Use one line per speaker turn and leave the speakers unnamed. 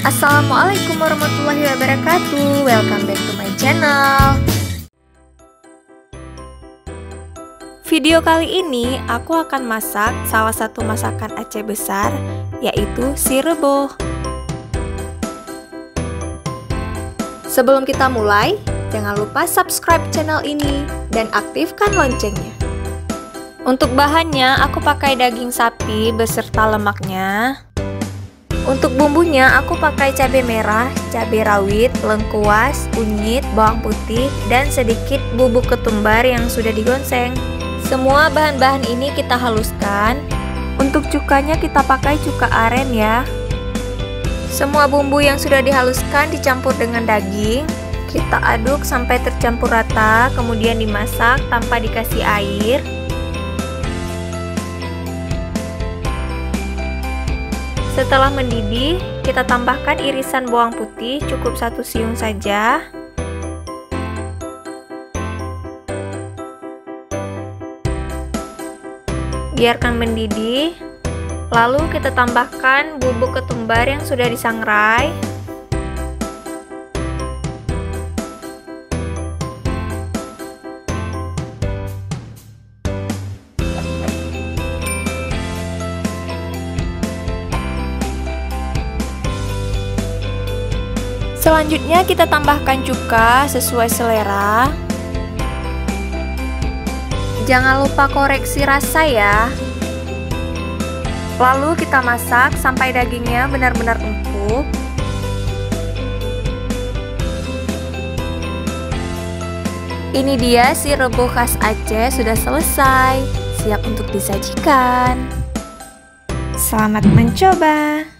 Assalamualaikum warahmatullahi wabarakatuh. Welcome back to my channel. Video kali ini aku akan masak salah satu masakan Aceh besar, yaitu si reboh. Sebelum kita mulai, jangan lupa subscribe channel ini dan aktifkan loncengnya. Untuk bahannya, aku pakai daging sapi beserta lemaknya. Untuk bumbunya, aku pakai cabai merah, cabai rawit, lengkuas, kunyit, bawang putih, dan sedikit bubuk ketumbar yang sudah digonseng. Semua bahan-bahan ini kita haluskan. Untuk cukanya kita pakai cuka aren ya. Semua bumbu yang sudah dihaluskan dicampur dengan daging. Kita aduk sampai tercampur rata, kemudian dimasak tanpa dikasih air. Setelah mendidih, kita tambahkan irisan bawang putih, cukup 1 siung saja. Biarkan mendidih. Lalu kita tambahkan bubuk ketumbar yang sudah disangrai. Selanjutnya kita tambahkan cuka sesuai selera. Jangan lupa koreksi rasa ya. Lalu kita masak sampai dagingnya benar-benar empuk. Ini dia si reboh khas Aceh sudah selesai, siap untuk disajikan. Selamat mencoba.